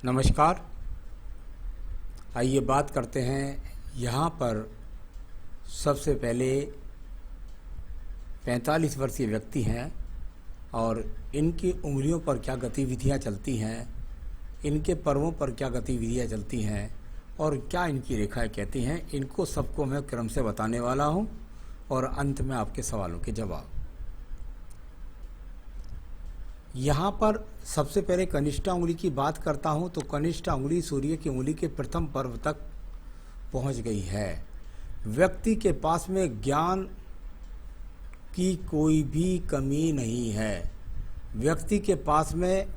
नमस्कार। आइए बात करते हैं। यहाँ पर सबसे पहले 45 वर्षीय व्यक्ति हैं और इनकी उंगलियों पर क्या गतिविधियाँ चलती हैं, इनके पर्वों पर क्या गतिविधियाँ चलती हैं और क्या इनकी रेखाएं कहती हैं, इनको सबको मैं क्रम से बताने वाला हूँ और अंत में आपके सवालों के जवाब। यहाँ पर सबसे पहले कनिष्ठा उंगली की बात करता हूँ तो कनिष्ठा उंगली सूर्य की उंगली के प्रथम पर्व तक पहुँच गई है। व्यक्ति के पास में ज्ञान की कोई भी कमी नहीं है, व्यक्ति के पास में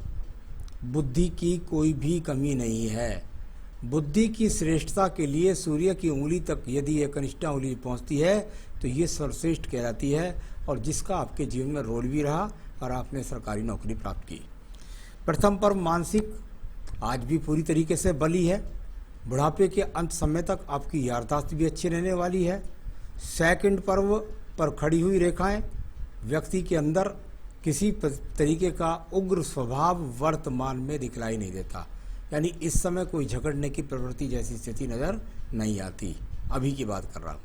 बुद्धि की कोई भी कमी नहीं है। बुद्धि की श्रेष्ठता के लिए सूर्य की उंगली तक यदि ये कनिष्ठा उंगली पहुँचती है तो ये सर्वश्रेष्ठ कहलाती है और जिसका आपके जीवन में रोल भी रहा और आपने सरकारी नौकरी प्राप्त की। प्रथम पर्व मानसिक आज भी पूरी तरीके से बली है। बुढ़ापे के अंत समय तक आपकी याददाश्त भी अच्छी रहने वाली है। सेकंड पर्व पर खड़ी हुई रेखाएं व्यक्ति के अंदर किसी तरीके का उग्र स्वभाव वर्तमान में दिखलाई नहीं देता, यानी इस समय कोई झगड़ने की प्रवृत्ति जैसी स्थिति नज़र नहीं आती। अभी की बात कर रहा हूँ।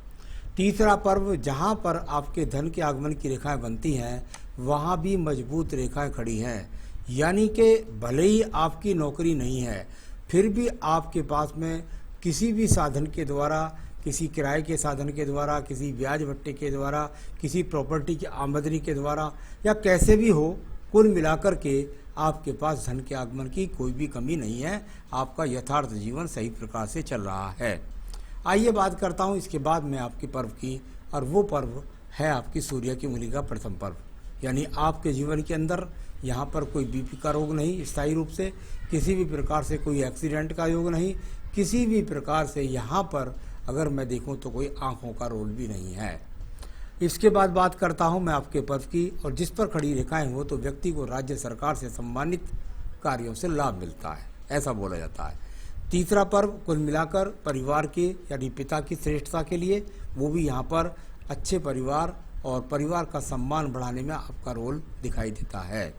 तीसरा पर्व जहाँ पर आपके धन के आगमन की रेखाएं बनती हैं वहाँ भी मजबूत रेखाएं खड़ी हैं, यानी कि भले ही आपकी नौकरी नहीं है फिर भी आपके पास में किसी भी साधन के द्वारा, किसी किराए के साधन के द्वारा, किसी ब्याज भत्ते के द्वारा, किसी प्रॉपर्टी की आमदनी के द्वारा या कैसे भी हो, कुल मिलाकर के आपके पास धन के आगमन की कोई भी कमी नहीं है। आपका यथार्थ जीवन सही प्रकार से चल रहा है। आइए बात करता हूँ इसके बाद में आपके पर्व की, और वो पर्व है आपकी सूर्य की उंगली का प्रथम पर्व, यानी आपके जीवन के अंदर यहाँ पर कोई बीपी का रोग नहीं स्थायी रूप से, किसी भी प्रकार से कोई एक्सीडेंट का योग नहीं, किसी भी प्रकार से यहाँ पर अगर मैं देखूँ तो कोई आँखों का रोल भी नहीं है। इसके बाद बात करता हूँ मैं आपके पर्व की, और जिस पर खड़ी रेखाएं हो तो व्यक्ति को राज्य सरकार से सम्मानित कार्यों से लाभ मिलता है, ऐसा बोला जाता है। तीसरा पर्व कुल मिलाकर परिवार के यानी पिता की श्रेष्ठता के लिए, वो भी यहाँ पर अच्छे परिवार और परिवार का सम्मान बढ़ाने में आपका रोल दिखाई देता है।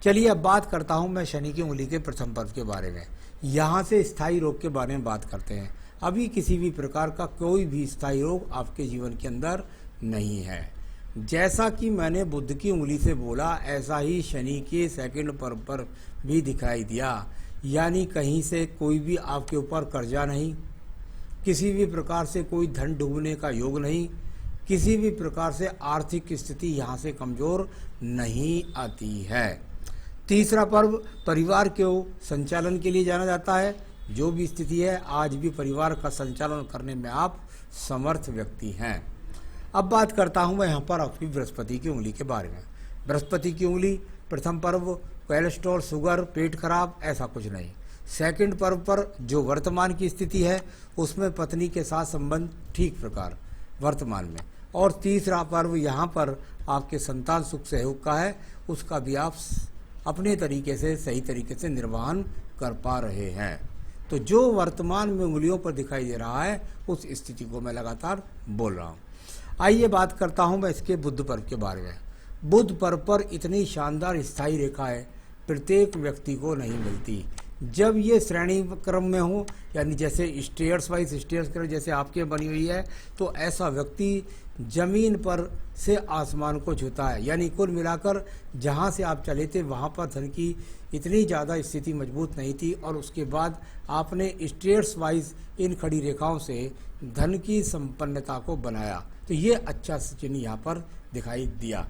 चलिए अब बात करता हूँ मैं शनि की उंगली के प्रथम पर्व के बारे में। यहाँ से स्थायी रोग के बारे में बात करते हैं। अभी किसी भी प्रकार का कोई भी स्थायी रोग आपके जीवन के अंदर नहीं है। जैसा कि मैंने बुध की उंगली से बोला ऐसा ही शनि के सेकंड पर्व पर भी दिखाई दिया, यानी कहीं से कोई भी आपके ऊपर कर्जा नहीं, किसी भी प्रकार से कोई धन डूबने का योग नहीं, किसी भी प्रकार से आर्थिक स्थिति यहाँ से कमज़ोर नहीं आती है। तीसरा पर्व परिवार के संचालन के लिए जाना जाता है। जो भी स्थिति है आज भी परिवार का संचालन करने में आप समर्थ व्यक्ति हैं। अब बात करता हूँ मैं यहाँ पर आपकी बृहस्पति की उंगली के बारे में। बृहस्पति की उंगली प्रथम पर्व कोलेस्ट्रॉल, शुगर, पेट खराब, ऐसा कुछ नहीं। सेकंड पर्व पर जो वर्तमान की स्थिति है उसमें पत्नी के साथ संबंध ठीक प्रकार वर्तमान में, और तीसरा पर्व यहाँ पर आपके संतान सुख सहयोग का है, उसका भी आप अपने तरीके से सही तरीके से निर्वहन कर पा रहे हैं। तो जो वर्तमान में उंगलियों पर दिखाई दे रहा है उस स्थिति को मैं लगातार बोल रहा हूँ। आइए बात करता हूँ मैं इसके बुध पर्व के बारे में। बुध पर्व पर इतनी शानदार स्थायी रेखाएं प्रत्येक व्यक्ति को नहीं मिलती। जब ये श्रेणी क्रम में हो, यानी जैसे स्टेयर्स वाइज स्टेयर्स क्रम जैसे आपके बनी हुई है, तो ऐसा व्यक्ति जमीन पर से आसमान को छूता है। यानी कुल मिलाकर जहाँ से आप चले थे वहाँ पर धन की इतनी ज़्यादा स्थिति मजबूत नहीं थी, और उसके बाद आपने स्टेयर्स वाइज इन खड़ी रेखाओं से धन की संपन्नता को बनाया, तो ये अच्छा चिन्ह यहाँ पर दिखाई दिया।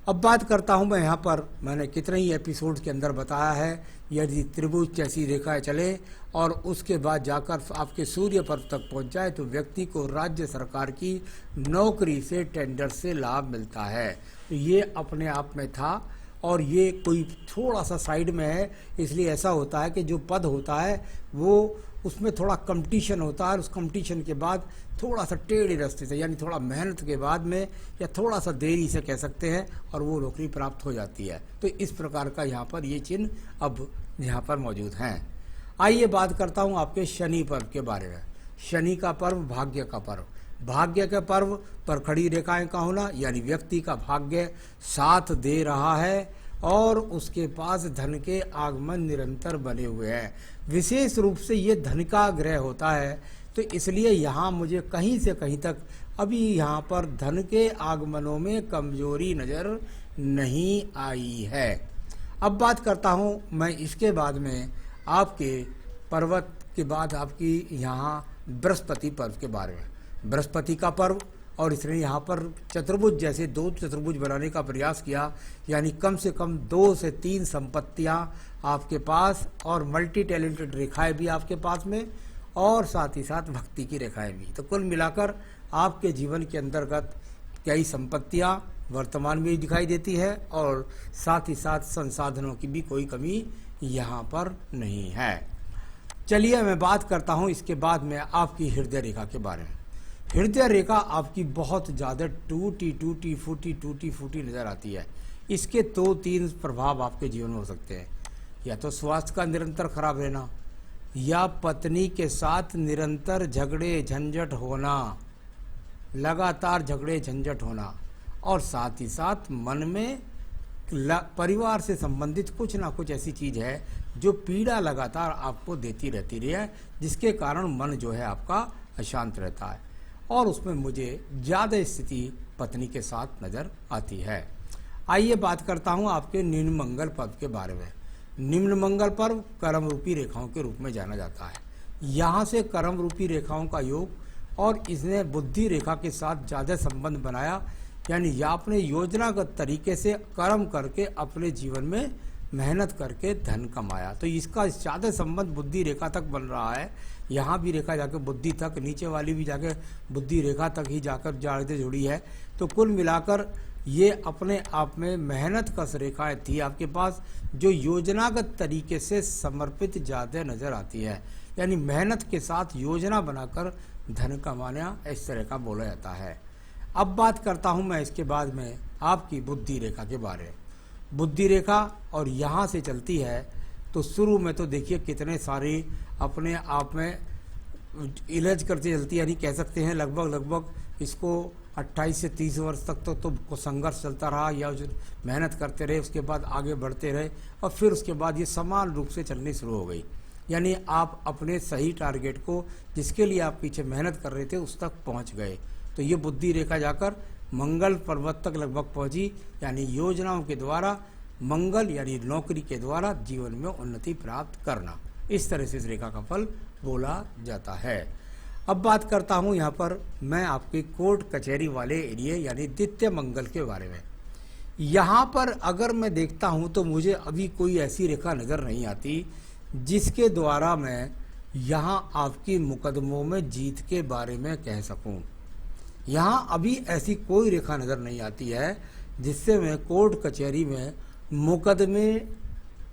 अब बात करता हूँ मैं यहाँ पर, मैंने कितने ही एपिसोड के अंदर बताया है, यदि त्रिभुज जैसी रेखाएं चले और उसके बाद जाकर आपके सूर्य पर्व तक पहुँच जाए तो व्यक्ति को राज्य सरकार की नौकरी से, टेंडर से लाभ मिलता है। तो ये अपने आप में था, और ये कोई थोड़ा सा साइड में है, इसलिए ऐसा होता है कि जो पद होता है वो उसमें थोड़ा कंपटीशन होता है, उस कंपटीशन के बाद थोड़ा सा टेढ़े रास्ते से, यानी थोड़ा मेहनत के बाद में या थोड़ा सा देरी से कह सकते हैं, और वो नौकरी प्राप्त हो जाती है। तो इस प्रकार का यहाँ पर ये चिन्ह अब यहाँ पर मौजूद हैं। आइए बात करता हूँ आपके शनि पर्व के बारे में। शनि का पर्व भाग्य का पर्व। भाग्य के पर्व पर खड़ी रेखाएं का होना, यानी व्यक्ति का भाग्य साथ दे रहा है और उसके पास धन के आगमन निरंतर बने हुए हैं। विशेष रूप से ये धन का ग्रह होता है, तो इसलिए यहाँ मुझे कहीं से कहीं तक अभी यहाँ पर धन के आगमनों में कमजोरी नज़र नहीं आई है। अब बात करता हूँ मैं इसके बाद में आपके पर्वत के बाद आपकी यहाँ बृहस्पति पर्व के बारे में। बृहस्पति का पर्व, और इसने यहाँ पर चतुर्भुज जैसे 2 चतुर्भुज बनाने का प्रयास किया, यानी कम से कम 2 से 3 संपत्तियाँ आपके पास और मल्टी टैलेंटेड रेखाएं भी आपके पास में, और साथ ही साथ भक्ति की रेखाएं भी। तो कुल मिलाकर आपके जीवन के अंतर्गत कई संपत्तियाँ वर्तमान में दिखाई देती है, और साथ ही साथ संसाधनों की भी कोई कमी यहाँ पर नहीं है। चलिए मैं बात करता हूँ इसके बाद में आपकी हृदय रेखा के बारे में। हृदय रेखा आपकी बहुत ज़्यादा टूटी फूटी नज़र आती है। इसके 2-3 प्रभाव आपके जीवन में हो सकते हैं, या तो स्वास्थ्य का निरंतर खराब रहना, या पत्नी के साथ निरंतर झगड़े झंझट होना, लगातार झगड़े झंझट होना, और साथ ही साथ मन में परिवार से संबंधित कुछ ना कुछ ऐसी चीज़ है जो पीड़ा लगातार आपको देती रहती है, जिसके कारण मन जो है आपका अशांत रहता है, और उसमें मुझे ज़्यादा स्थिति पत्नी के साथ नज़र आती है। आइए बात करता हूँ आपके निम्न मंगल पर्व के बारे में। निम्न मंगल पर्व कर्म रूपी रेखाओं के रूप में जाना जाता है। यहाँ से कर्म रूपी रेखाओं का योग, और इसने बुद्धि रेखा के साथ ज़्यादा संबंध बनाया, यानी या अपने योजनागत तरीके से कर्म करके अपने जीवन में मेहनत करके धन कमाया, तो इसका ज़्यादा संबंध बुद्धि रेखा तक बन रहा है। यहाँ भी रेखा जाकर बुद्धि तक, नीचे वाली भी जाकर बुद्धि रेखा तक ही जाकर ज़्यादा जुड़ी है। तो कुल मिलाकर ये अपने आप में मेहनत कस रेखाएं थी आपके पास, जो योजनागत तरीके से समर्पित ज़्यादा नज़र आती है, यानी मेहनत के साथ योजना बनाकर धन कमाना, इस तरह का बोला जाता है। अब बात करता हूँ मैं इसके बाद में आपकी बुद्धि रेखा के बारे में। बुद्धि रेखा और यहाँ से चलती है, तो शुरू में तो देखिए कितने सारे अपने आप में इलाज करती चलती है, यानी कह सकते हैं लगभग इसको 28 से 30 वर्ष तक तो संघर्ष चलता रहा, या मेहनत करते रहे, उसके बाद आगे बढ़ते रहे, और फिर उसके बाद ये समान रूप से चलनी शुरू हो गई। यानी आप अपने सही टारगेट को, जिसके लिए आप पीछे मेहनत कर रहे थे, उस तक पहुंच गए। तो ये बुद्धि रेखा जाकर मंगल पर्वत तक लगभग पहुंची, यानी योजनाओं के द्वारा मंगल यानी नौकरी के द्वारा जीवन में उन्नति प्राप्त करना, इस तरह से इस रेखा का फल बोला जाता है। अब बात करता हूं यहाँ पर मैं आपके कोर्ट कचहरी वाले एरिया यानी द्वितीय मंगल के बारे में। यहाँ पर अगर मैं देखता हूँ तो मुझे अभी कोई ऐसी रेखा नज़र नहीं आती जिसके द्वारा मैं यहाँ आपकी मुकदमों में जीत के बारे में कह सकूँ। यहाँ अभी ऐसी कोई रेखा नज़र नहीं आती है जिससे मैं कोर्ट कचहरी में मुकदमे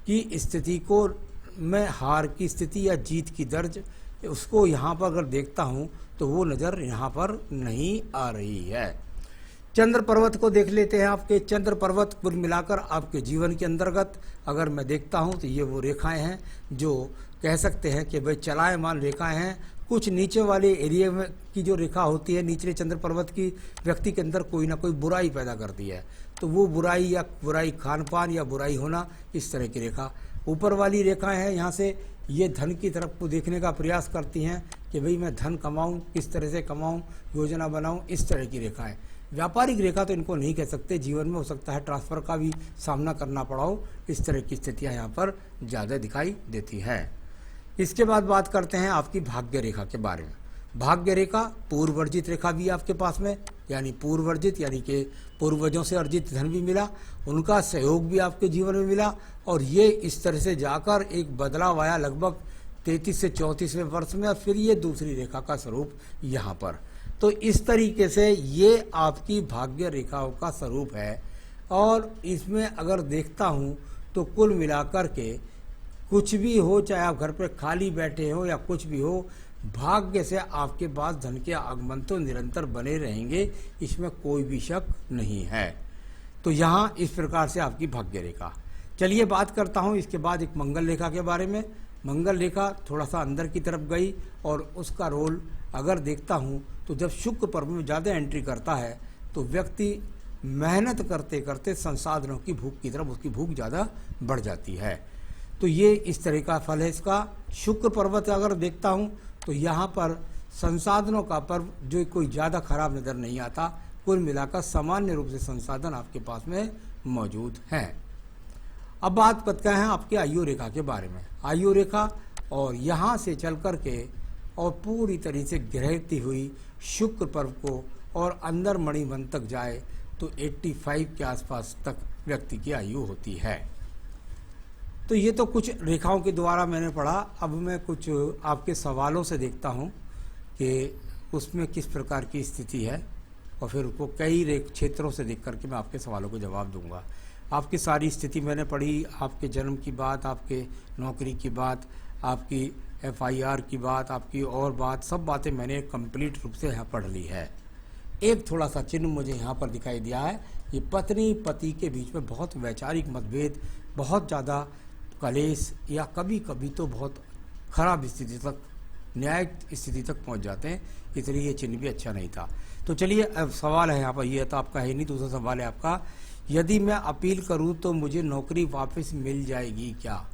की स्थिति को, मैं हार की स्थिति या जीत की दर्ज उसको यहाँ पर अगर देखता हूँ तो वो नज़र यहाँ पर नहीं आ रही है। चंद्र पर्वत को देख लेते हैं। आपके चंद्र पर्वत कुल मिलाकर आपके जीवन के अंतर्गत अगर मैं देखता हूँ तो ये वो रेखाएं हैं जो कह सकते हैं कि भाई चलायमान रेखाएं हैं। कुछ नीचे वाले एरिया में की जो रेखा होती है निचले चंद्र पर्वत की, व्यक्ति के अंदर कोई ना कोई बुराई पैदा करती है, तो वो बुराई या बुराई खान पान या बुराई होना, इस तरह की रेखा। ऊपर वाली रेखाएं हैं यहाँ से ये धन की तरफ को देखने का प्रयास करती हैं कि भाई मैं धन कमाऊं, किस तरह से कमाऊं, योजना बनाऊं, इस तरह की रेखाएं। व्यापारिक रेखा तो इनको नहीं कह सकते, जीवन में हो सकता है ट्रांसफ़र का भी सामना करना पड़ा हो, इस तरह की स्थितियां यहाँ पर ज़्यादा दिखाई देती है। इसके बाद बात करते हैं आपकी भाग्य रेखा के बारे में। भाग्य रेखा पूर्वर्जित रेखा भी आपके पास में, यानी पूर्वर्जित यानी कि पूर्वजों से अर्जित धन भी मिला, उनका सहयोग भी आपके जीवन में मिला, और ये इस तरह से जाकर एक बदलाव आया लगभग 33 से 34वें वर्ष में, और फिर ये दूसरी रेखा का स्वरूप यहाँ पर। तो इस तरीके से ये आपकी भाग्य रेखाओं का स्वरूप है। और इसमें अगर देखता हूँ तो कुल मिलाकर के कुछ भी हो, चाहे आप घर पर खाली बैठे हो या कुछ भी हो, भाग्य से आपके पास धन के आगमन तो निरंतर बने रहेंगे, इसमें कोई भी शक नहीं है। तो यहाँ इस प्रकार से आपकी भाग्य रेखा। चलिए बात करता हूँ इसके बाद एक मंगल रेखा के बारे में। मंगल रेखा थोड़ा सा अंदर की तरफ गई, और उसका रोल अगर देखता हूँ तो जब शुक्र पर्व में ज़्यादा एंट्री करता है तो व्यक्ति मेहनत करते करते संसाधनों की भूख की तरफ उसकी भूख ज़्यादा बढ़ जाती है। तो ये इस तरह का फल है इसका। शुक्र पर्वत अगर देखता हूँ तो यहाँ पर संसाधनों का पर्व जो कोई ज़्यादा खराब नज़र नहीं आता, कुल मिलाकर सामान्य रूप से संसाधन आपके पास में मौजूद हैं। अब बात करते हैं आपके आयु रेखा के बारे में। आयु रेखा और यहाँ से चल कर के और पूरी तरह से गिरती हुई शुक्र पर्व को और अंदर मणिबंध तक जाए तो 85 के आसपास तक व्यक्ति की आयु होती है। तो ये तो कुछ रेखाओं के द्वारा मैंने पढ़ा। अब मैं कुछ आपके सवालों से देखता हूँ कि उसमें किस प्रकार की स्थिति है और फिर उसको कई क्षेत्रों से देख करके मैं आपके सवालों को जवाब दूंगा। आपकी सारी स्थिति मैंने पढ़ी, आपके जन्म की बात, आपके नौकरी की बात, आपकी FIR की बात, आपकी और बात, सब बातें मैंने कंप्लीट रूप से यहाँ पढ़ ली है। एक थोड़ा सा चिन्ह मुझे यहाँ पर दिखाई दिया है, ये पत्नी पति के बीच में बहुत वैचारिक मतभेद, बहुत ज़्यादा कलेश या कभी कभी तो बहुत खराब स्थिति तक, न्यायिक स्थिति तक पहुँच जाते हैं, इसलिए ये चिन्ह भी अच्छा नहीं था। तो चलिए अब सवाल है यहाँ पर, ये तो आपका है नहीं। दूसरा सवाल है आपका, यदि मैं अपील करूँ तो मुझे नौकरी वापस मिल जाएगी क्या?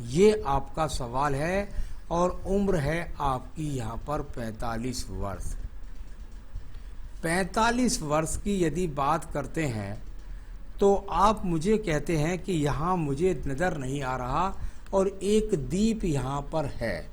ये आपका सवाल है और उम्र है आपकी यहाँ पर 45 वर्ष। 45 वर्ष की यदि बात करते हैं तो आप मुझे कहते हैं कि यहाँ मुझे नज़र नहीं आ रहा और एक दीप यहाँ पर है।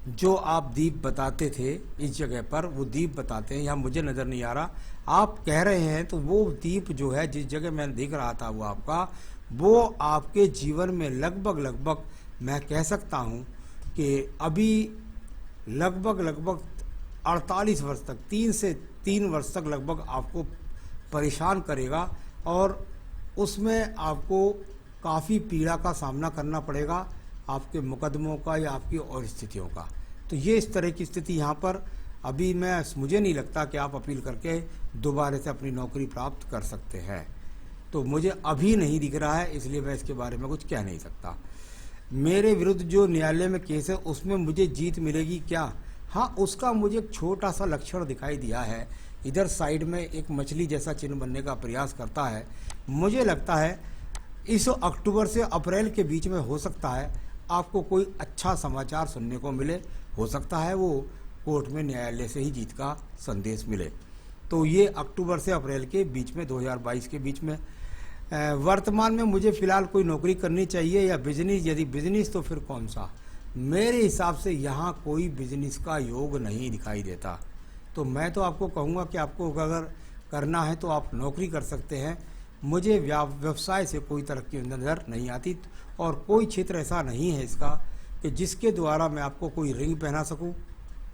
जो आप दीप बताते थे इस जगह पर, वो दीप बताते हैं, यहाँ मुझे नज़र नहीं आ रहा। आप कह रहे हैं तो वो दीप जो है जिस जगह मैं देख रहा था वो आपका, वो आपके जीवन में लगभग मैं कह सकता हूँ कि अभी लगभग 48 वर्ष तक, 3 से 3 वर्ष तक लगभग आपको परेशान करेगा और उसमें आपको काफ़ी पीड़ा का सामना करना पड़ेगा, आपके मुकदमों का या आपकी और स्थितियों का। तो ये इस तरह की स्थिति यहाँ पर अभी मुझे नहीं लगता कि आप अपील करके दोबारा से अपनी नौकरी प्राप्त कर सकते हैं। तो मुझे अभी नहीं दिख रहा है, इसलिए मैं इसके बारे में कुछ कह नहीं सकता। मेरे विरुद्ध जो न्यायालय में केस है उसमें मुझे जीत मिलेगी क्या? हाँ, उसका मुझे एक छोटा सा लक्षण दिखाई दिया है। इधर साइड में एक मछली जैसा चिन्ह बनने का प्रयास करता है। मुझे लगता है इस अक्टूबर से अप्रैल के बीच में हो सकता है आपको कोई अच्छा समाचार सुनने को मिले। हो सकता है वो कोर्ट में न्यायालय से ही जीत का संदेश मिले। तो ये अक्टूबर से अप्रैल के बीच में, 2022 के बीच में। वर्तमान में मुझे फ़िलहाल कोई नौकरी करनी चाहिए या बिजनेस? यदि बिजनेस तो फिर कौन सा? मेरे हिसाब से यहाँ कोई बिजनेस का योग नहीं दिखाई देता। तो मैं तो आपको कहूँगा कि आपको अगर करना है तो आप नौकरी कर सकते हैं। मुझे व्यवसाय से कोई तरक्की नज़र नहीं आती और कोई क्षेत्र ऐसा नहीं है इसका कि जिसके द्वारा मैं आपको कोई रिंग पहना सकूं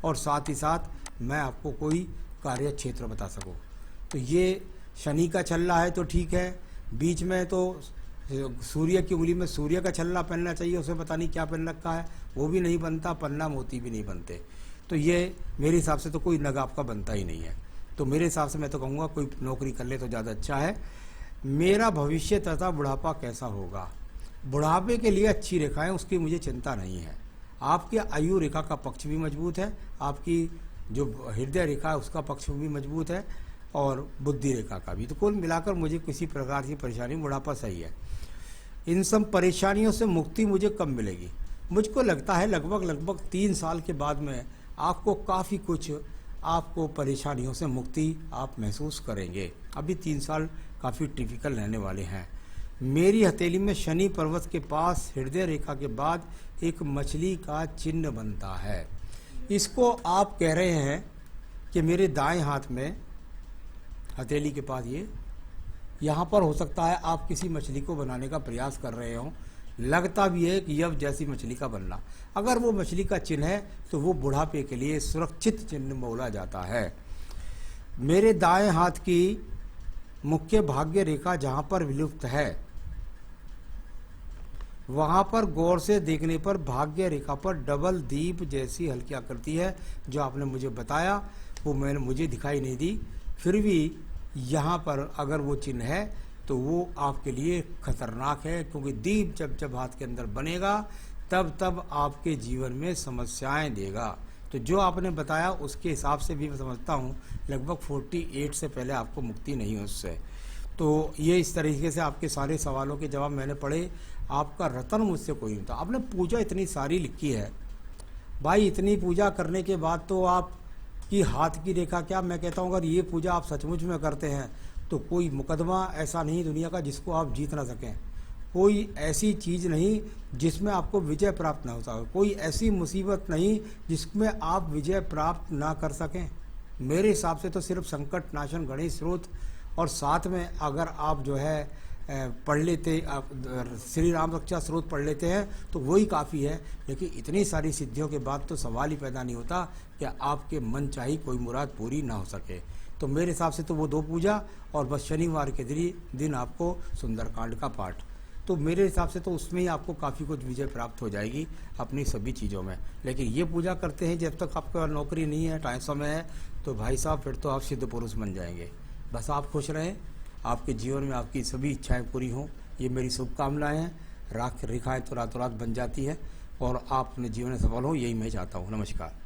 और साथ ही साथ मैं आपको कोई कार्य क्षेत्र बता सकूं। तो ये शनि का छल्ला है तो ठीक है, बीच में तो सूर्य की उंगली में सूर्य का छल्ला पहनना चाहिए, उसे पता नहीं क्या पहन रखा है, वो भी नहीं बनता, पन्ना मोती भी नहीं बनते। तो ये मेरे हिसाब से तो कोई नग आपका बनता ही नहीं है। तो मेरे हिसाब से मैं तो कहूँगा कोई नौकरी कर ले तो ज़्यादा अच्छा है। मेरा भविष्य तथा बुढ़ापा कैसा होगा? बुढ़ापे के लिए अच्छी रेखाएं, उसकी मुझे चिंता नहीं है। आपके आयु रेखा का पक्ष भी मजबूत है, आपकी जो हृदय रेखा है उसका पक्ष भी मजबूत है और बुद्धि रेखा का भी। तो कुल मिलाकर मुझे किसी प्रकार की परेशानी, बुढ़ापा सही है। इन सब परेशानियों से मुक्ति मुझे कब मिलेगी? मुझको लगता है लगभग 3 साल के बाद में आपको काफ़ी कुछ, आपको परेशानियों से मुक्ति आप महसूस करेंगे। अभी 3 साल काफ़ी टिपिकल रहने वाले हैं। मेरी हथेली में शनि पर्वत के पास हृदय रेखा के बाद एक मछली का चिन्ह बनता है। इसको आप कह रहे हैं कि मेरे दाएं हाथ में हथेली के पास ये यहाँ पर हो सकता है आप किसी मछली को बनाने का प्रयास कर रहे हो। लगता भी है कि यव जैसी मछली का बनना। अगर वो मछली का चिन्ह है तो वो बुढ़ापे के लिए सुरक्षित चिन्ह बोला जाता है। मेरे दाएं हाथ की मुख्य भाग्य रेखा जहाँ पर विलुप्त है, वहाँ पर गौर से देखने पर भाग्य रेखा पर डबल दीप जैसी हल्की आकृति है। जो आपने मुझे बताया वो मुझे दिखाई नहीं दी। फिर भी यहाँ पर अगर वो चिन्ह है तो वो आपके लिए खतरनाक है, क्योंकि दीप जब हाथ के अंदर बनेगा तब आपके जीवन में समस्याएं देगा। तो तो जो आपने बताया उसके हिसाब से भी मैं समझता हूँ लगभग 48 से पहले आपको मुक्ति नहीं है उससे। तो ये इस तरीके से आपके सारे सवालों के जवाब मैंने पढ़े। आपका रतन मुझसे कोई नहीं था। आपने पूजा इतनी सारी लिखी है भाई, इतनी पूजा करने के बाद तो आप की हाथ की रेखा क्या, मैं कहता हूँ अगर ये पूजा आप सचमुच में करते हैं तो कोई मुकदमा ऐसा नहीं दुनिया का जिसको आप जीत ना सकें, कोई ऐसी चीज़ नहीं जिसमें आपको विजय प्राप्त ना हो सके, कोई ऐसी मुसीबत नहीं जिसमें आप विजय प्राप्त ना कर सकें। मेरे हिसाब से तो सिर्फ संकट नाशन गणेश स्रोत और साथ में अगर आप जो है पढ़ लेते, आप श्री राम रक्षा स्रोत पढ़ लेते हैं तो वही काफ़ी है। लेकिन इतनी सारी सिद्धियों के बाद तो सवाल ही पैदा नहीं होता कि आपके मन चाही कोई मुराद पूरी ना हो सके। तो मेरे हिसाब से तो वो 2 पूजा और बस शनिवार के दिन आपको सुंदरकांड का पाठ, तो मेरे हिसाब से तो उसमें ही आपको काफ़ी कुछ विजय प्राप्त हो जाएगी अपनी सभी चीज़ों में। लेकिन ये पूजा करते हैं जब तक आपका नौकरी नहीं है, टाइम समय है, तो भाई साहब फिर तो आप सिद्ध पुरुष बन जाएंगे। बस आप खुश रहें, आपके जीवन में आपकी सभी इच्छाएं पूरी हों, ये मेरी शुभकामनाएं हैं। रेखाएं तो रातों रात बन जाती है और आप अपने जीवन में सफल हो, यही मैं चाहता हूँ। नमस्कार।